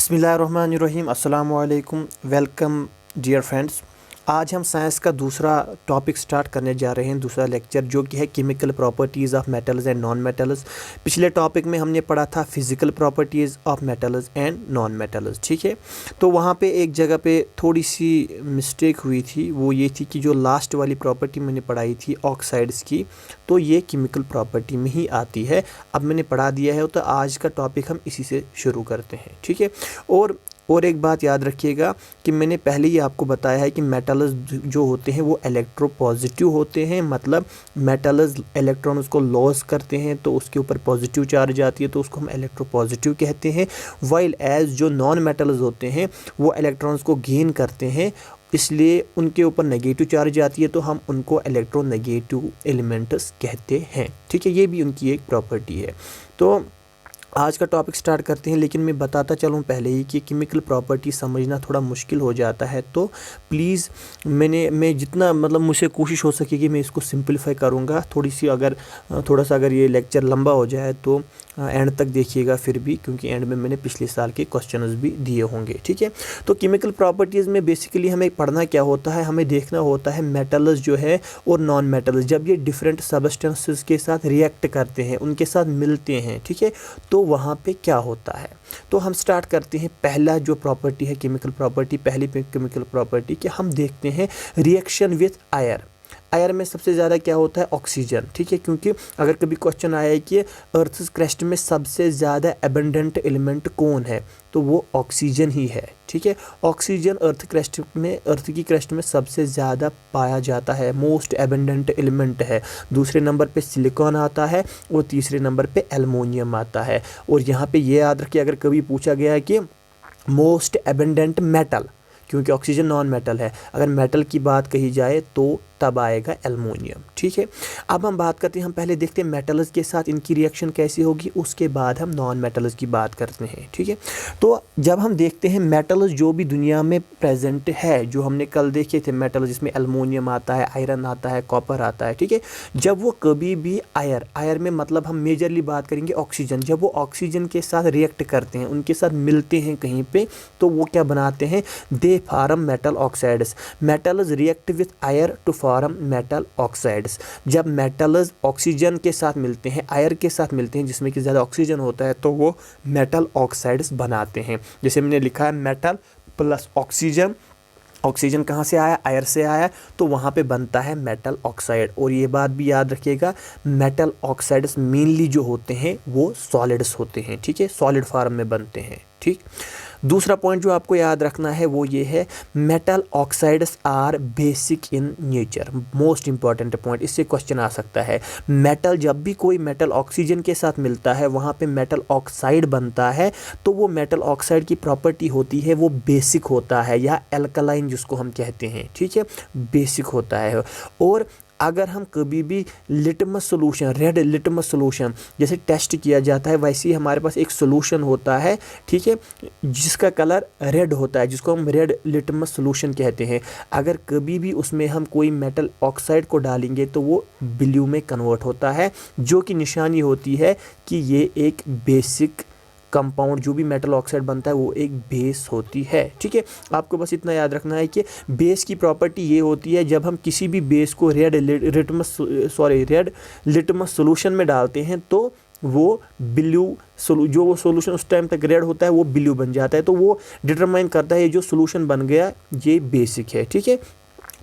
बिस्मिल्लाहिर्रहमानिर्रहीम अस्सलामु अलैकुम। Welcome dear friends. आज हम साइंस का दूसरा टॉपिक स्टार्ट करने जा रहे हैं, दूसरा लेक्चर, जो कि है chemical properties of metals and non metals. पिछले टॉपिक में हमने पढ़ा था physical properties of metals and non metals, ठीक है। तो वहाँ पे एक जगह पे थोड़ी सी मिस्टेक हुई थी, वो ये थी कि जो लास्ट वाली प्रॉपर्टी मैंने पढ़ाई थी ऑक्साइड्स की, तो ये केमिकल प्रॉपर्टी में ही आती है। अब मैंने पढ़ा दिया है, तो आज का टॉपिक हम इसी से शुरू करते हैं, ठीक है। और एक बात याद रखिएगा कि मैंने पहले ही आपको बताया है कि मेटल्स जो होते हैं वो इलेक्ट्रोपॉजिटिव होते हैं, मतलब मेटल्स इलेक्ट्रॉन्स को लॉस करते हैं तो उसके ऊपर पॉजिटिव चार्ज आती है, तो उसको हम इलेक्ट्रोपॉजिटिव कहते हैं। वाइल एज जो नॉन मेटल्स होते हैं वो इलेक्ट्रॉन्स को गेन करते हैं, इसलिए उनके ऊपर नेगेटिव चार्ज आती है, तो हम उनको इलेक्ट्रोनेगेटिव एलिमेंट्स कहते हैं, ठीक है। ये भी उनकी एक प्रॉपर्टी है। तो आज का टॉपिक स्टार्ट करते हैं, लेकिन मैं बताता चलूँ पहले ही कि केमिकल प्रॉपर्टी समझना थोड़ा मुश्किल हो जाता है, तो प्लीज़ मैं जितना मतलब मुझसे कोशिश हो सके कि मैं इसको सिंपलीफाई करूँगा। थोड़ा सा अगर ये लेक्चर लंबा हो जाए तो एंड तक देखिएगा फिर भी, क्योंकि एंड में मैंने पिछले साल के क्वेश्चंस भी दिए होंगे, ठीक है। तो केमिकल प्रॉपर्टीज़ में बेसिकली हमें पढ़ना क्या होता है, हमें देखना होता है मेटल्स जो है और नॉन मेटल्स जब ये डिफरेंट सबस्टेंसेस के साथ रिएक्ट करते हैं, उनके साथ मिलते हैं, ठीक है, तो वहाँ पे क्या होता है। तो हम स्टार्ट करते हैं। पहला जो प्रॉपर्टी है केमिकल प्रॉपर्टी, पहली केमिकल प्रॉपर्टी कि हम देखते हैं रिएक्शन विथ आयर। आयर में सबसे ज़्यादा क्या होता है, ऑक्सीजन, ठीक है। क्योंकि अगर कभी क्वेश्चन आया है कि अर्थ क्रस्ट में सबसे ज़्यादा एबंडेंट एलिमेंट कौन है, तो वो ऑक्सीजन ही है, ठीक है। ऑक्सीजन अर्थ की क्रस्ट में सबसे ज़्यादा पाया जाता है, मोस्ट एबंडेंट एलिमेंट है। दूसरे नंबर पे सिलिकॉन आता है और तीसरे नंबर पे एल्युमिनियम आता है। और यहाँ पे ये याद रखिए, अगर कभी पूछा गया है कि मोस्ट एबंडेंट मेटल, क्योंकि ऑक्सीजन नॉन मेटल है, अगर मेटल की बात कही जाए तो तब आएगा एल्युमिनियम, ठीक है। अब हम बात करते हैं, हम पहले देखते हैं मेटल्स के साथ इनकी रिएक्शन कैसी होगी, उसके बाद हम नॉन मेटल्स की बात करते हैं, ठीक है। तो जब हम देखते हैं मेटल्स जो भी दुनिया में प्रेजेंट है, जो हमने कल देखे थे मेटल, जिसमें एल्युमिनियम आता है, आयरन आता है, कॉपर आता है, ठीक है। जब वो कभी भी आयर में मतलब हम मेजरली बात करेंगे ऑक्सीजन, जब वो ऑक्सीजन के साथ रिएक्ट करते हैं, उनके साथ मिलते हैं कहीं पे, तो वो क्या बनाते हैं, they form metal oxides. Metals react with air to form metal oxides. जब मेटल्स ऑक्सीजन के साथ मिलते हैं, आयर के साथ मिलते हैं, जिसमें कि ज़्यादा ऑक्सीजन होता है, तो वो मेटल ऑक्साइड्स बनाते हैं। जैसे मैंने लिखा है मेटल प्लस ऑक्सीजन, ऑक्सीजन कहाँ से आया, आयर से आया, तो वहाँ पे बनता है मेटल ऑक्साइड। और ये बात भी याद रखिएगा, मेटल ऑक्साइड्स मेनली जो होते हैं वो सॉलिड्स होते हैं, ठीक है, सॉलिड फॉर्म में बनते हैं, ठीक। दूसरा पॉइंट जो आपको याद रखना है वो ये है, metal oxides are basic in nature. Most important point, इससे क्वेश्चन आ सकता है। मेटल, जब भी कोई मेटल ऑक्सीजन के साथ मिलता है, वहाँ पे मेटल ऑक्साइड बनता है, तो वो मेटल ऑक्साइड की प्रॉपर्टी होती है वो बेसिक होता है, या एल्कलाइन जिसको हम कहते हैं, ठीक है, बेसिक होता है। और अगर हम कभी भी litmus solution, red litmus solution जैसे टेस्ट किया जाता है, वैसे ही हमारे पास एक सोल्यूशन होता है, ठीक है, जिसका कलर रेड होता है, जिसको हम रेड लिटमस सोल्यूशन कहते हैं। अगर कभी भी उसमें हम कोई मेटल ऑक्साइड को डालेंगे तो वो ब्लू में कन्वर्ट होता है, जो कि निशानी होती है कि ये एक बेसिक कंपाउंड, जो भी मेटल ऑक्साइड बनता है वो एक बेस होती है, ठीक है। आपको बस इतना याद रखना है कि बेस की प्रॉपर्टी ये होती है, जब हम किसी भी बेस को रेड लिटमस सॉल्यूशन में डालते हैं तो वो ब्लू जो वो सॉल्यूशन उस टाइम तक रेड होता है वो ब्लू बन जाता है, तो वो डिटरमाइन करता है ये जो सॉल्यूशन बन गया ये बेसिक है, ठीक है।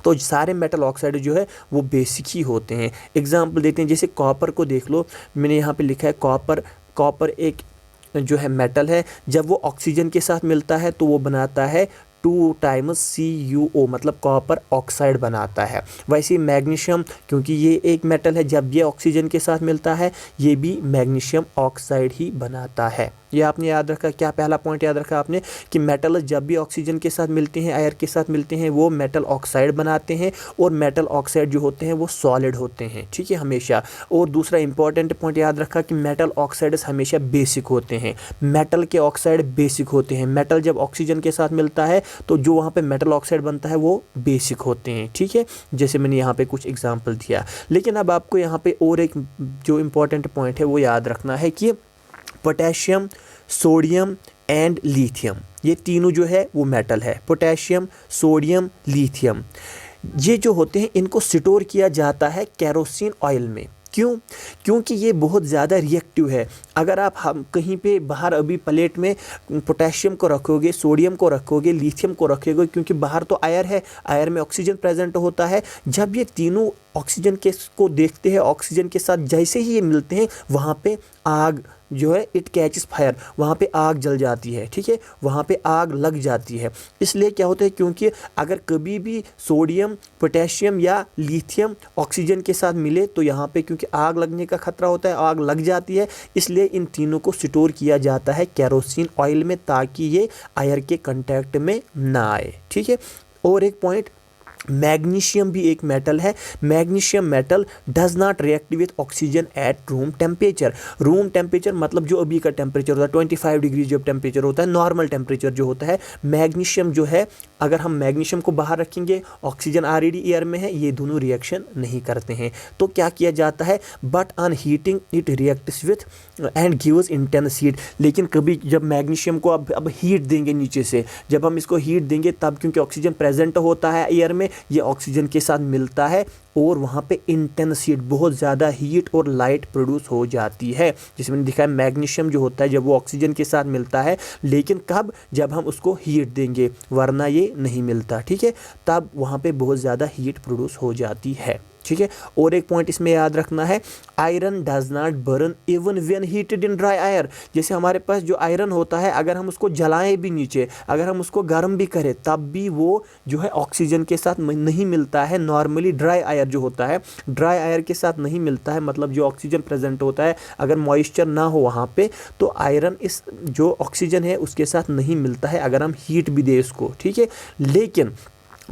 तो सारे मेटल ऑक्साइड जो है वो बेसिक ही होते हैं। एग्जाम्पल देते हैं, जैसे कॉपर को देख लो, मैंने यहाँ पे लिखा है कॉपर एक जो है मेटल है, जब वो ऑक्सीजन के साथ मिलता है तो वो बनाता है 2 टाइम्स CuO, मतलब कॉपर ऑक्साइड बनाता है। वैसे मैग्नीशियम, क्योंकि ये एक मेटल है, जब ये ऑक्सीजन के साथ मिलता है ये भी मैग्नीशियम ऑक्साइड ही बनाता है। ये आपने याद रखा, क्या पहला पॉइंट याद रखा आपने कि मेटल जब भी ऑक्सीजन के साथ मिलते हैं, आयर के साथ मिलते हैं, वो मेटल ऑक्साइड बनाते हैं, और मेटल ऑक्साइड जो होते हैं वो सॉलिड होते हैं, ठीक है, हमेशा। और दूसरा इंपॉर्टेंट पॉइंट याद रखा कि मेटल ऑक्साइड्स हमेशा बेसिक होते हैं, मेटल के ऑक्साइड बेसिक होते हैं। मेटल जब ऑक्सीजन के साथ मिलता है तो जो वहाँ पे मेटल ऑक्साइड बनता है वो बेसिक होते हैं, ठीक है, जैसे मैंने यहाँ पे कुछ एग्जाम्पल दिया। लेकिन अब आपको यहाँ पे और एक जो इम्पॉर्टेंट पॉइंट है वो याद रखना है कि पोटेशियम, सोडियम एंड लिथियम। ये तीनों जो है वो मेटल है, पोटेशियम, सोडियम, लिथियम। ये जो होते हैं इनको स्टोर किया जाता है केरोसिन ऑयल में। क्यों? क्योंकि ये बहुत ज़्यादा रिएक्टिव है। अगर आप हम कहीं पे बाहर अभी प्लेट में पोटेशियम को रखोगे, सोडियम को रखोगे, लिथियम को रखोगे, क्योंकि बाहर तो आयर है, आयर में ऑक्सीजन प्रेजेंट होता है। जब ये तीनों ऑक्सीजन के को देखते हैं, ऑक्सीजन के साथ जैसे ही ये मिलते हैं, वहाँ पे आग जो है इट कैचेस फायर, वहाँ पे आग जल जाती है। ठीक है, वहाँ पे आग लग जाती है। इसलिए क्या होता है, क्योंकि अगर कभी भी सोडियम, पोटेशियम या लिथियम ऑक्सीजन के साथ मिले तो यहाँ पे क्योंकि आग लगने का खतरा होता है, आग लग जाती है। इसलिए इन तीनों को स्टोर किया जाता है केरोसिन ऑयल में, ताकि ये आयर के कांटेक्ट में ना आए। ठीक है, और एक पॉइंट, मैग्नीशियम भी एक मेटल है। Magnesium metal does not react with oxygen at room temperature. Room temperature मतलब जो अभी का टेम्परेचर होता है 25 डिग्री जब टेम्परेचर होता है, नॉर्मल टेम्परेचर जो होता है, मैग्नीशियम जो है, अगर हम मैग्नीशियम को बाहर रखेंगे, ऑक्सीजन ऑलरेडी एयर में है, ये दोनों रिएक्शन नहीं करते हैं। तो क्या किया जाता है, but on heating it reacts with and gives intense heat. लेकिन कभी जब मैग्नीशियम को अब हीट देंगे नीचे से, जब हम इसको हीट देंगे तब क्योंकि ऑक्सीजन प्रेजेंट होता है एयर में, ये ऑक्सीजन के साथ मिलता है और वहाँ पे इंटेंस हीट, बहुत ज़्यादा हीट और लाइट प्रोड्यूस हो जाती है। जिसमें मैंने दिखाया मैग्नीशियम जो होता है जब वो ऑक्सीजन के साथ मिलता है, लेकिन कब, जब हम उसको हीट देंगे, वरना ये नहीं मिलता। ठीक है, तब वहाँ पे बहुत ज़्यादा हीट प्रोड्यूस हो जाती है। ठीक है, और एक पॉइंट इसमें याद रखना है, iron does not burn even when heated in dry air. जैसे हमारे पास जो आयरन होता है, अगर हम उसको जलाएं भी नीचे, अगर हम उसको गर्म भी करें, तब भी वो जो है ऑक्सीजन के साथ नहीं मिलता है। नॉर्मली ड्राई आयर जो होता है, ड्राई आयर के साथ नहीं मिलता है, मतलब जो ऑक्सीजन प्रेजेंट होता है, अगर मॉइस्चर ना हो वहाँ पे, तो आयरन इस जो ऑक्सीजन है उसके साथ नहीं मिलता है, अगर हम हीट भी दें उसको। ठीक है, लेकिन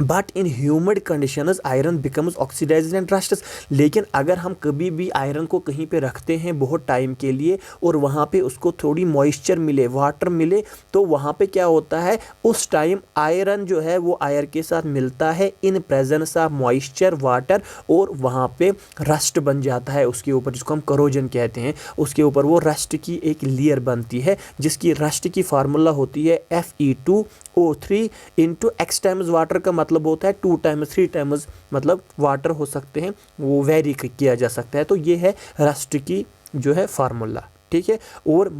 but in humid conditions iron becomes oxidised and rusts. लेकिन अगर हम कभी भी आयरन को कहीं पे रखते हैं बहुत टाइम के लिए और वहाँ पे उसको थोड़ी मॉइस्चर मिले, वाटर मिले, तो वहाँ पे क्या होता है, उस टाइम आयरन जो है वो आयर के साथ मिलता है in presence of moisture, water, और वहाँ पे रस्ट बन जाता है उसके ऊपर, जिसको हम करोजन कहते हैं। उसके ऊपर वो रस्ट की एक लेयर बनती है, जिसकी रस्ट की फार्मूला होती है Fe2O3 into x times water का मतलब होता है 2 टाइम्स 3 टाइम्स, मतलब वाटर हो सकते हैं, वो वेरी किया जा सकता है। तो ये है रस्ट की जो है फार्मूला। ठीक है, और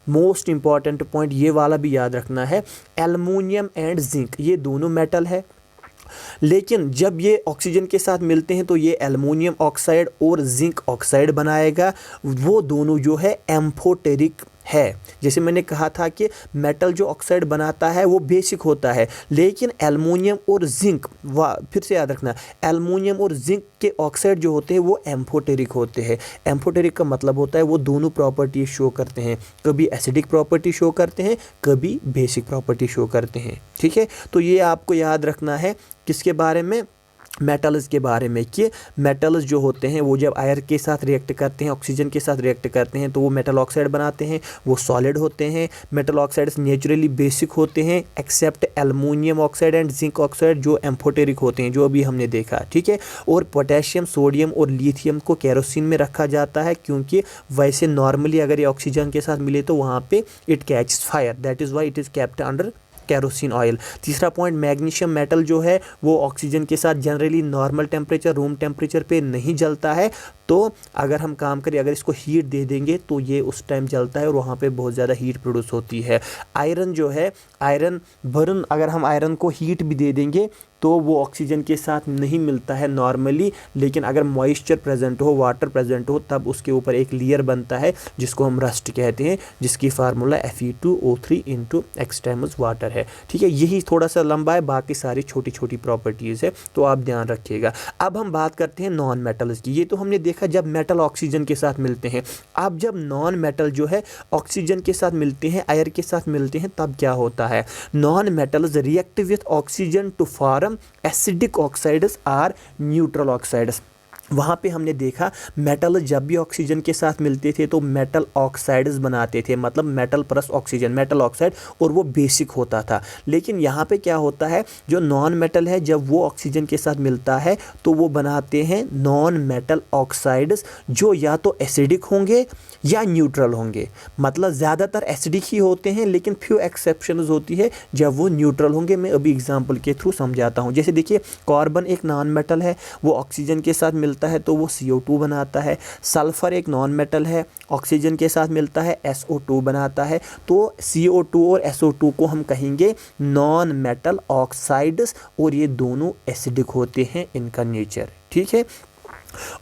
मोस्ट इंपॉर्टेंट पॉइंट ये वाला भी याद रखना है, एल्युमिनियम एंड जिंक ये दोनों मेटल है, लेकिन जब ये ऑक्सीजन के साथ मिलते हैं तो ये एल्युमिनियम ऑक्साइड और जिंक ऑक्साइड बनाएगा। वो दोनों जो है एम्फोटेरिक है। जैसे मैंने कहा था कि मेटल जो ऑक्साइड बनाता है वो बेसिक होता है, लेकिन एल्युमिनियम और जिंक, फिर से याद रखना, एल्युमिनियम और जिंक के ऑक्साइड जो होते हैं वो एम्फोटेरिक होते हैं। एम्फोटेरिक का मतलब होता है वो दोनों प्रॉपर्टी शो करते हैं, कभी एसिडिक प्रॉपर्टी शो करते हैं, कभी बेसिक प्रॉपर्टी शो करते हैं। ठीक है, तो ये आपको याद रखना है किसके बारे में, मेटल्स के बारे में, कि मेटल्स जो होते हैं वो जब आयर के साथ रिएक्ट करते हैं, ऑक्सीजन के साथ रिएक्ट करते हैं, तो वो मेटल ऑक्साइड बनाते हैं, वो सॉलिड होते हैं। मेटल ऑक्साइड्स नेचुरली बेसिक होते हैं except aluminium oxide and zinc oxide जो एम्फोटेरिक होते हैं, जो अभी हमने देखा। ठीक है, और पोटेशियम, सोडियम और लिथियम को केरोसिन में रखा जाता है, क्योंकि वैसे नॉर्मली अगर ये ऑक्सीजन के साथ मिले तो वहाँ पे it catches fire, that is why it is kept under kerosene oil. तीसरा पॉइंट, मैग्नीशियम मेटल जो है वो ऑक्सीजन के साथ generally normal temperature, room temperature पे नहीं जलता है। तो अगर हम काम करें, अगर इसको हीट दे देंगे तो ये उस टाइम जलता है और वहाँ पे बहुत ज़्यादा हीट प्रोड्यूस होती है। आयरन जो है, आयरन बर्न, अगर हम आयरन को हीट भी दे देंगे तो वो ऑक्सीजन के साथ नहीं मिलता है नॉर्मली, लेकिन अगर मॉइस्चर प्रेजेंट हो, वाटर प्रेजेंट हो, तब उसके ऊपर एक लेयर बनता है जिसको हम रस्ट कहते हैं, जिसकी formula Fe2O3 into x times water है। ठीक है, यही थोड़ा सा लंबा है, बाकी सारी छोटी छोटी प्रॉपर्टीज़ है, तो आप ध्यान रखिएगा। अब हम बात करते हैं नॉन मेटल्स की। ये तो हमने देखा जब मेटल ऑक्सीजन के साथ मिलते हैं। अब जब नॉन मेटल जो है ऑक्सीजन के साथ मिलते हैं, आयर के साथ मिलते हैं, तब क्या होता है, non metals react with oxygen to form acidic oxides or neutral oxides. वहाँ पे हमने देखा मेटल जब भी ऑक्सीजन के साथ मिलते थे तो मेटल ऑक्साइड्स बनाते थे, मतलब metal plus oxygen, metal oxide, और वो बेसिक होता था। लेकिन यहाँ पे क्या होता है, जो नॉन मेटल है जब वो ऑक्सीजन के साथ मिलता है तो वो बनाते हैं नॉन मेटल ऑक्साइड्स, जो या तो एसिडिक होंगे या न्यूट्रल होंगे। मतलब ज़्यादातर एसिडिक ही होते हैं, लेकिन फ्यू एक्सेप्शंस होती है जब वो न्यूट्रल होंगे। मैं अभी एग्जांपल के थ्रू समझाता हूँ। जैसे देखिए, कार्बन एक नॉन मेटल है, वो ऑक्सीजन के साथ मिलता है तो वो CO2 बनाता है। सल्फर एक नॉन मेटल है, ऑक्सीजन के साथ मिलता है SO2 बनाता है। तो CO2 और SO2 को हम कहेंगे नॉन मेटल ऑक्साइड्स, और ये दोनों एसिडिक होते हैं, इनका नेचर, ठीक है।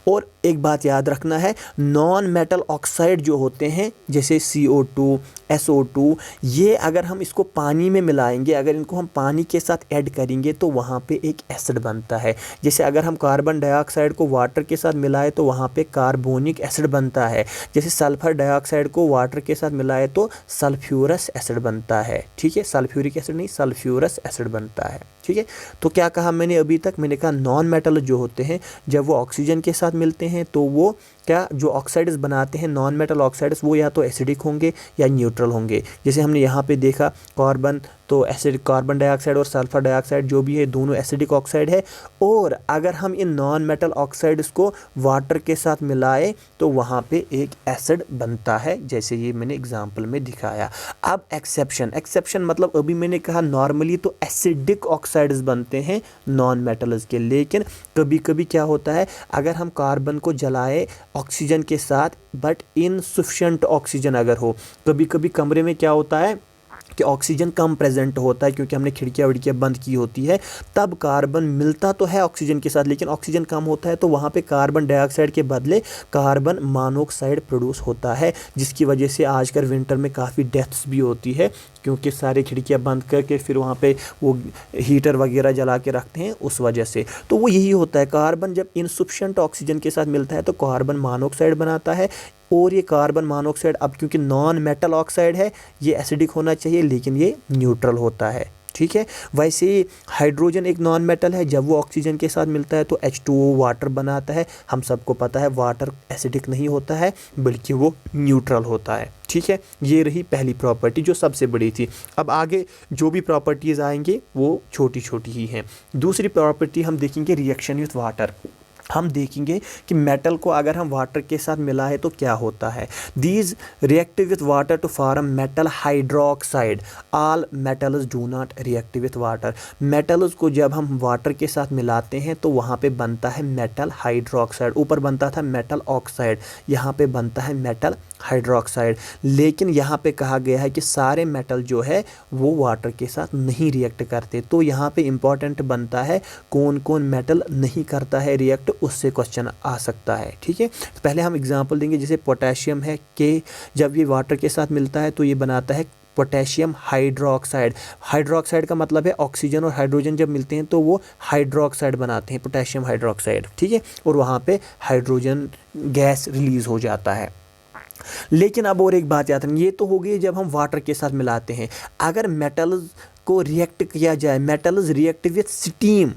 और एक बात याद रखना है, नॉन मेटल ऑक्साइड जो होते हैं जैसे CO2, SO2, ये अगर हम इसको पानी में मिलाएंगे, अगर इनको हम पानी के साथ ऐड करेंगे तो वहाँ पे एक एसिड बनता है। जैसे अगर हम कार्बन डाइऑक्साइड को वाटर के साथ मिलाएं तो वहाँ पे कार्बोनिक एसिड बनता है। जैसे सल्फर डाइऑक्साइड को वाटर के साथ मिलाएं तो सल्फ्यूरस एसिड बनता है, ठीक है। सल्फ्यूरिक एसिड नहीं, सल्फ्यूरस एसिड बनता है, ठीक है। तो क्या कहा मैंने अभी तक, मैंने कहा नॉन मेटल जो होते हैं जब वो ऑक्सीजन के साथ मिलते हैं तो वो क्या, जो ऑक्साइड्स बनाते हैं नॉन मेटल ऑक्साइड्स, वो या तो एसिडिक होंगे या न्यूट्रल होंगे। जैसे हमने यहाँ पे देखा कार्बन, तो एसिड, कार्बन डाइऑक्साइड और सल्फर डाइऑक्साइड जो भी है दोनों एसिडिक ऑक्साइड है। और अगर हम इन नॉन मेटल ऑक्साइड्स को वाटर के साथ मिलाएं तो वहाँ पे एक एसिड बनता है, जैसे ये मैंने एग्जांपल में दिखाया। अब एक्सेप्शन मतलब अभी मैंने कहा नॉर्मली तो एसिडिक ऑक्साइड्स बनते हैं नॉन मेटल्स के, लेकिन कभी कभी क्या होता है, अगर हम कार्बन को जलाए ऑक्सीजन के साथ बट इनसफिशिएंट ऑक्सीजन अगर हो, कभी कभी कमरे में क्या होता है कि ऑक्सीजन कम प्रेजेंट होता है क्योंकि हमने खिड़कियाँ विड़कियाँ बंद की होती है, तब कार्बन मिलता तो है ऑक्सीजन के साथ लेकिन ऑक्सीजन कम होता है, तो वहाँ पे कार्बन डाइऑक्साइड के बदले कार्बन मोनोऑक्साइड प्रोड्यूस होता है, जिसकी वजह से आजकल विंटर में काफ़ी डेथ्स भी होती है, क्योंकि सारी खिड़कियाँ बंद करके फिर वहाँ पे वो हीटर वगैरह जला के रखते हैं उस वजह से। तो वो यही होता है, कार्बन जब इनसफिशिएंट ऑक्सीजन के साथ मिलता है तो कार्बन मोनोऑक्साइड बनाता है। और ये कार्बन मोनोऑक्साइड अब क्योंकि नॉन मेटल ऑक्साइड है, ये एसिडिक होना चाहिए लेकिन ये न्यूट्रल होता है, ठीक है। वैसे ही हाइड्रोजन एक नॉन मेटल है, जब वो ऑक्सीजन के साथ मिलता है तो H2O वाटर बनाता है। हम सबको पता है वाटर एसिडिक नहीं होता है बल्कि वो न्यूट्रल होता है, ठीक है। ये रही पहली प्रॉपर्टी जो सबसे बड़ी थी। अब आगे जो भी प्रॉपर्टीज़ आएंगे वो छोटी छोटी ही हैं। दूसरी प्रॉपर्टी हम देखेंगे रिएक्शन विथ वाटर। हम देखेंगे कि मेटल को अगर हम वाटर के साथ मिलाएं तो क्या होता है। These react with water to form metal hydroxide. All metals do not react with water. Metals को जब हम वाटर के साथ मिलाते हैं तो वहाँ पे बनता है मेटल हाइड्रोक्साइड। ऊपर बनता था मेटल ऑक्साइड, यहाँ पे बनता है मेटल हाइड्रोक्साइड। लेकिन यहाँ पे कहा गया है कि सारे मेटल जो है वो वाटर के साथ नहीं रिएक्ट करते। तो यहाँ पे इम्पॉर्टेंट बनता है कौन कौन मेटल नहीं करता है रिएक्ट, उससे क्वेश्चन आ सकता है, ठीक है। तो पहले हम एग्जांपल देंगे, जैसे पोटेशियम है के, जब ये वाटर के साथ मिलता है तो ये बनाता है पोटेशियम हाइड्रोक्साइड। हाइड्रोक्साइड का मतलब है ऑक्सीजन और हाइड्रोजन जब मिलते हैं तो वो हाइड्रोक्साइड बनाते हैं, पोटेशियम हाइड्रोक्साइड, ठीक है। और वहाँ पे हाइड्रोजन गैस रिलीज हो जाता है। लेकिन अब और एक बात याद रखना, ये तो हो गई जब हम वाटर के साथ मिलाते हैं। अगर मेटल्स को रिएक्ट किया जाए, metals react with steam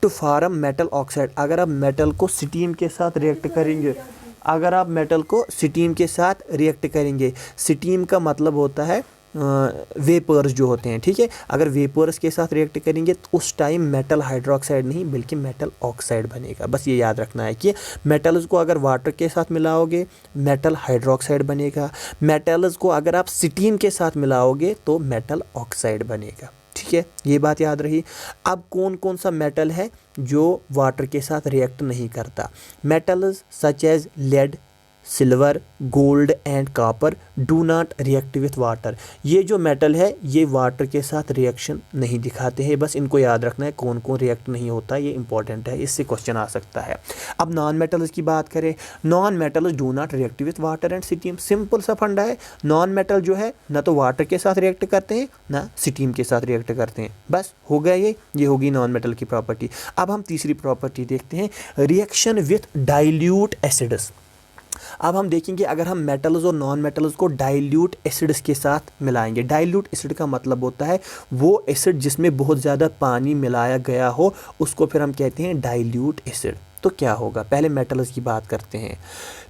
to form metal oxide. अगर आप मेटल को स्टीम के साथ रिएक्ट करेंगे, अगर आप मेटल को स्टीम के साथ रिएक्ट करेंगे, स्टीम का मतलब होता है वेपर्स जो होते हैं, ठीक है। अगर वेपर्स के साथ रिएक्ट करेंगे तो उस टाइम मेटल हाइड्रोक्साइड नहीं बल्कि मेटल ऑक्साइड बनेगा। बस ये याद रखना है कि मेटल्स को अगर वाटर के साथ मिलाओगे मेटल हाइड्रोक्साइड बनेगा, मेटल्स को अगर आप स्टीम के साथ मिलाओगे तो मेटल ऑक्साइड बनेगा, ठीक है। ये बात याद रही। अब कौन कौन सा मेटल है जो वाटर के साथ रिएक्ट नहीं करता। Metals such as lead, silver, gold and copper do not react with water. ये जो मेटल है ये वाटर के साथ रिएक्शन नहीं दिखाते हैं। बस इनको याद रखना है कौन कौन रिएक्ट नहीं होता, ये इंपॉर्टेंट है, इससे क्वेश्चन आ सकता है। अब नॉन मेटल्स की बात करें, non metals do not react with water and steam. Simple सा फंडा है, नॉन मेटल जो है ना तो वाटर के साथ रिएक्ट करते हैं ना स्टीम के साथ रिएक्ट करते हैं। बस हो गया, ये होगी नॉन मेटल की प्रॉपर्टी। अब हम तीसरी प्रॉपर्टी देखते हैं, रिएक्शन विथ डाइल्यूट एसिड्स। अब हम देखेंगे अगर हम मेटल्स और नॉन मेटल्स को डाइल्यूट एसिड्स के साथ मिलाएंगे। डाइल्यूट एसिड का मतलब होता है वो एसिड जिसमें बहुत ज़्यादा पानी मिलाया गया हो, उसको फिर हम कहते हैं डाइल्यूट एसिड, तो क्या होगा। पहले मेटल्स की बात करते हैं।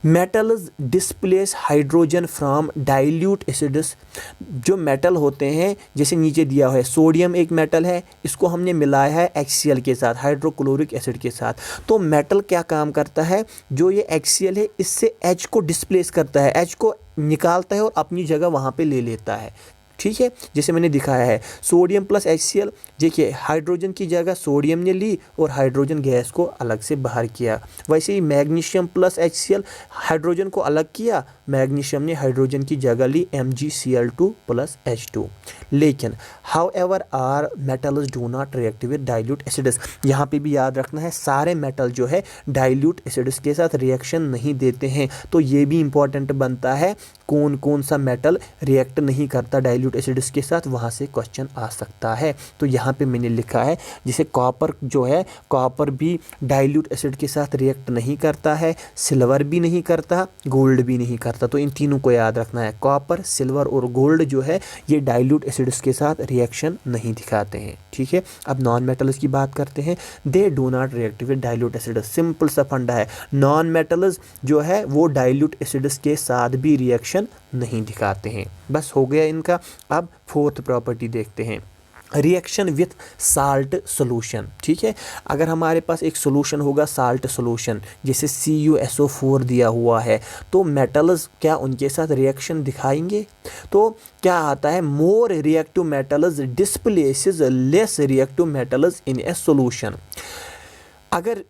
Metals displace hydrogen from dilute acids. जो मेटल होते हैं, जैसे नीचे दिया हुआ है, सोडियम एक मेटल है, इसको हमने मिलाया है HCl के साथ, हाइड्रोक्लोरिक एसिड के साथ। तो मेटल क्या काम करता है, जो ये HCl है इससे H को डिस्प्लेस करता है, H को निकालता है और अपनी जगह वहाँ पे ले लेता है। ठीक है, जैसे मैंने दिखाया है, सोडियम प्लस HCl, देखिए हाइड्रोजन की जगह सोडियम ने ली और हाइड्रोजन गैस को अलग से बाहर किया। वैसे ही मैग्नीशियम प्लस HCl, हाइड्रोजन को अलग किया, मैग्नीशियम ने हाइड्रोजन की जगह ली MgCl2 प्लस H2। लेकिन however are metals do not react with dilute acids. यहाँ पे भी याद रखना है, सारे मेटल जो है डाइल्यूट एसिड्स के साथ रिएक्शन नहीं देते हैं। तो ये भी इंपॉर्टेंट बनता है, कौन कौन सा मेटल रिएक्ट नहीं करता डाइल्यूट एसिड्स के साथ, वहाँ से क्वेश्चन आ सकता है। तो यहाँ पे मैंने लिखा है, जैसे कॉपर जो है, कॉपर भी डाइल्यूट एसिड के साथ रिएक्ट नहीं करता है, सिल्वर भी नहीं करता, गोल्ड भी नहीं करता। तो इन तीनों को याद रखना है, कॉपर, सिल्वर और गोल्ड जो है ये डाइल्यूट एसिड्स के साथ रिएक्शन नहीं दिखाते हैं। ठीक है, अब नॉन मेटल्स की बात करते हैं। They do not react with dilute acids. Simple सा फंडा है, नॉन मेटल्स जो है वो डाइल्यूट एसिड्स के साथ भी रिएक्शन नहीं दिखाते हैं। बस हो गया इनका। अब फोर्थ प्रॉपर्टी देखते हैं, रिएक्शन विथ साल्ट सोल्यूशन। ठीक है, अगर हमारे पास एक सोल्यूशन होगा साल्ट सोल्यूशन, जैसे CuSO4 दिया हुआ है, तो मेटल्स क्या उनके साथ रिएक्शन दिखाएंगे। तो क्या आता है, more reactive metals displaces less reactive metals in a solution. अगर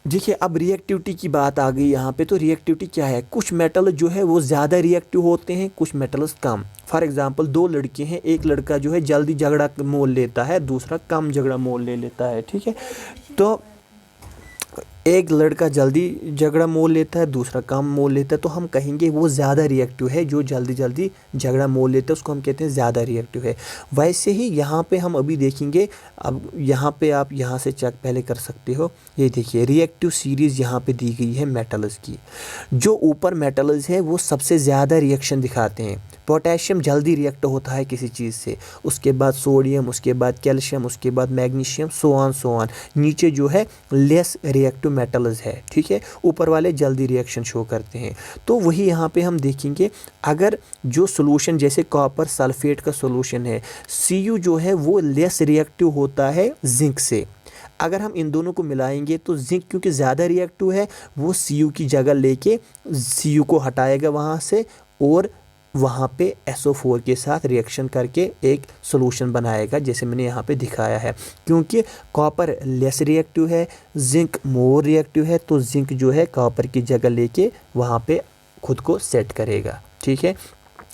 देखिए अब रिएक्टिविटी की बात आ गई यहाँ पे, तो रिएक्टिविटी क्या है, कुछ मेटल जो है वो ज़्यादा रिएक्टिव होते हैं, कुछ मेटल्स कम। फॉर एग्जांपल दो लड़के हैं, एक लड़का जो है जल्दी झगड़ा मोल लेता है, दूसरा कम झगड़ा मोल ले लेता है। ठीक है, तो एक लड़का जल्दी झगड़ा मोल लेता है, दूसरा कम मोल लेता है, तो हम कहेंगे वो ज़्यादा रिएक्टिव है। जो जल्दी जल्दी झगड़ा मोल लेता है उसको हम कहते हैं ज़्यादा रिएक्टिव है। वैसे ही यहाँ पे हम अभी देखेंगे, अब यहाँ पे आप यहाँ से चेक पहले कर सकते हो। ये देखिए रिएक्टिव सीरीज़ यहाँ पे दी गई है मेटल्स की। जो ऊपर मेटल्स है वो सबसे ज़्यादा रिएक्शन दिखाते हैं। पोटेशियम जल्दी रिएक्ट होता है किसी चीज़ से, उसके बाद सोडियम, उसके बाद कैल्शियम, उसके बाद मैग्नीशियम, सो ऑन। नीचे जो है लेस रिएक्टिव मेटल्स है। ठीक है, ऊपर वाले जल्दी रिएक्शन शो करते हैं। तो वही यहाँ पे हम देखेंगे, अगर जो सोल्यूशन जैसे कॉपर सल्फेट का सोल्यूशन है, Cu जो है वो लेस रिएक्टिव होता है जिंक से। अगर हम इन दोनों को मिलाएंगे तो जिंक क्योंकि ज़्यादा रिएक्टिव है, वो Cu की जगह लेके Cu को हटाएगा वहाँ से और वहाँ पे SO4 के साथ रिएक्शन करके एक सॉल्यूशन बनाएगा, जैसे मैंने यहाँ पे दिखाया है। क्योंकि कॉपर लेस रिएक्टिव है, जिंक मोर रिएक्टिव है, तो जिंक जो है कॉपर की जगह लेके वहाँ पे खुद को सेट करेगा। ठीक है,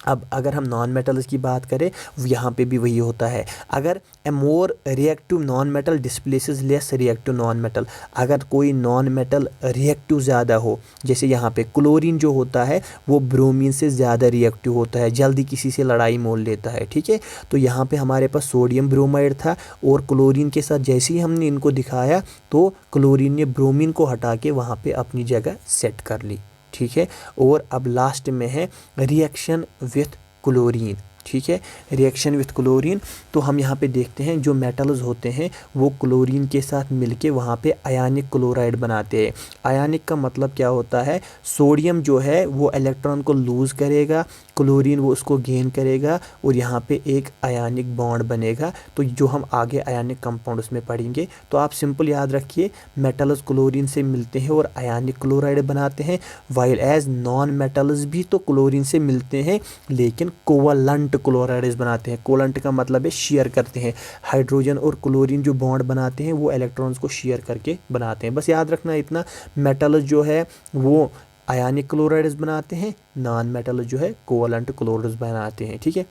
अब अगर हम नॉन मेटल्स की बात करें, यहाँ पे भी वही होता है। अगर a more reactive non metal displaces less reactive non metal, अगर कोई नॉन मेटल रिएक्टिव ज़्यादा हो, जैसे यहाँ पे क्लोरीन जो होता है वो ब्रोमीन से ज़्यादा रिएक्टिव होता है, जल्दी किसी से लड़ाई मोल लेता है। ठीक है, तो यहाँ पे हमारे पास सोडियम ब्रोमाइड था और क्लोरीन के साथ जैसे ही हमने इनको दिखाया तो क्लोरीन ने ब्रोमीन को हटा के वहाँ पर अपनी जगह सेट कर ली। ठीक है, और अब लास्ट में है रिएक्शन विथ क्लोरीन। ठीक है, रिएक्शन विथ क्लोरीन, तो हम यहाँ पे देखते हैं जो मेटल्स होते हैं वो क्लोरीन के साथ मिलके वहाँ पे आयनिक क्लोराइड बनाते हैं। आयनिक का मतलब क्या होता है, सोडियम जो है वो इलेक्ट्रॉन को लूज़ करेगा, क्लोरीन वो उसको गेन करेगा और यहाँ पे एक आयनिक बॉन्ड बनेगा। तो जो हम आगे आयनिक कंपाउंड उसमें पढ़ेंगे, तो आप सिंपल याद रखिए मेटल्स क्लोरीन से मिलते हैं और आयनिक क्लोराइड बनाते हैं, वाइल एज नॉन मेटल्स भी तो क्लोरीन से मिलते हैं लेकिन कोवलेंट क्लोराइड्स बनाते हैं। कोवलेंट का मतलब है शेयर करते हैं, हाइड्रोजन और क्लोरीन जो बॉन्ड बनाते हैं वो इलेक्ट्रॉन्स को शेयर करके बनाते हैं। बस याद रखना इतना, मेटल्स जो है वो आयनिक क्लोराइड्स बनाते हैं, नॉन मेटल जो है कोवलेंट क्लोराइड्स बनाते हैं। ठीक है,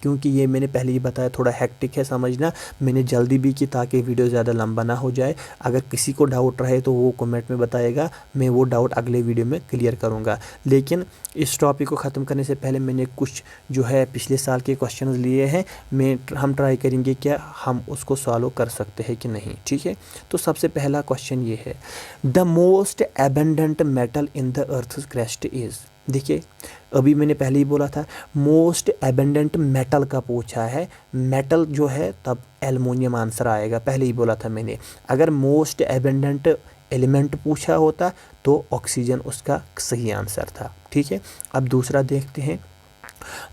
क्योंकि ये मैंने पहले ही बताया थोड़ा हेक्टिक है समझना, मैंने जल्दी भी की ताकि वीडियो ज़्यादा लंबा ना हो जाए। अगर किसी को डाउट रहे तो वो कमेंट में बताएगा, मैं वो डाउट अगले वीडियो में क्लियर करूँगा। लेकिन इस टॉपिक को ख़त्म करने से पहले मैंने कुछ जो है पिछले साल के क्वेश्चंस लिए हैं, हम ट्राई करेंगे क्या हम उसको सॉल्व कर सकते हैं कि नहीं। ठीक है, तो सबसे पहला क्वेश्चन ये है, the most abundant metal in the earth's crust is. देखिए अभी मैंने पहले ही बोला था मोस्ट एबंडेंट मेटल का पूछा है, मेटल जो है तब एल्युमिनियम आंसर आएगा, पहले ही बोला था मैंने। अगर मोस्ट एबंडेंट एलिमेंट पूछा होता तो ऑक्सीजन उसका सही आंसर था। ठीक है, अब दूसरा देखते हैं,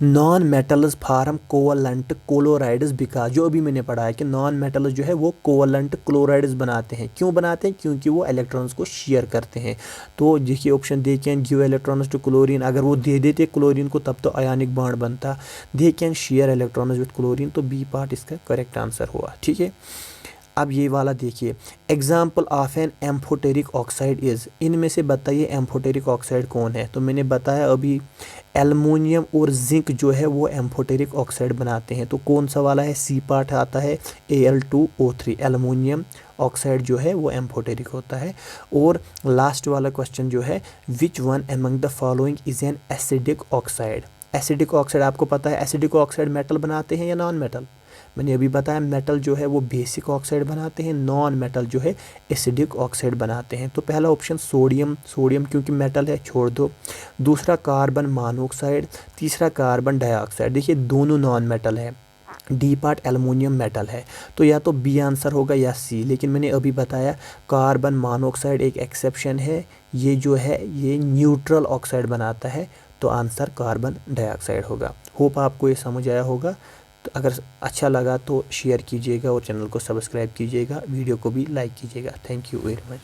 non metals form covalent chlorides because, जो अभी मैंने पढ़ा है कि नॉन मेटल्स जो है वो कोवलेंट क्लोराइड्स बनाते हैं। क्यों बनाते हैं? क्योंकि वो इलेक्ट्रॉन्स को शेयर करते हैं। तो देखिए option they can give electrons to chlorine, अगर वो दे देते क्लोरीन को तब तो आयनिक बॉन्ड बनता। They can share electrons with chlorine, तो बी पार्ट इसका करेक्ट आंसर हुआ। ठीक है, अब ये वाला देखिए, example of an amphoteric oxide is, इनमें से बताइए एम्फोटेरिक ऑक्साइड कौन है। तो मैंने बताया अभी एल्युमिनियम और जिंक जो है वो एम्फोटेरिक ऑक्साइड बनाते हैं। तो कौन सा वाला है? सी पार्ट आता है Al2O3, एल्युमिनियम ऑक्साइड जो है वो एम्फोटेरिक होता है। और लास्ट वाला क्वेश्चन जो है, which one among the following is an acidic oxide. Acidic oxide आपको पता है, एसिडिक ऑक्साइड मेटल बनाते हैं या नॉन मेटल? मैंने अभी बताया मेटल जो है वो बेसिक ऑक्साइड बनाते हैं, नॉन मेटल जो है एसिडिक ऑक्साइड बनाते हैं। तो पहला ऑप्शन सोडियम, सोडियम क्योंकि मेटल है, छोड़ दो। दूसरा कार्बन मोनोऑक्साइड, तीसरा कार्बन डाइऑक्साइड। देखिए दोनों नॉन मेटल है, डी पार्ट एल्युमिनियम मेटल है, तो या तो बी आंसर होगा या सी। लेकिन मैंने अभी बताया कार्बन मोनोऑक्साइड एक एक्सेप्शन है, ये जो है ये न्यूट्रल ऑक्साइड बनाता है, तो आंसर कार्बन डाइऑक्साइड होगा। होप आपको ये समझ आया होगा। तो अगर अच्छा लगा तो शेयर कीजिएगा और चैनल को सब्सक्राइब कीजिएगा, वीडियो को भी लाइक कीजिएगा। Thank you very much.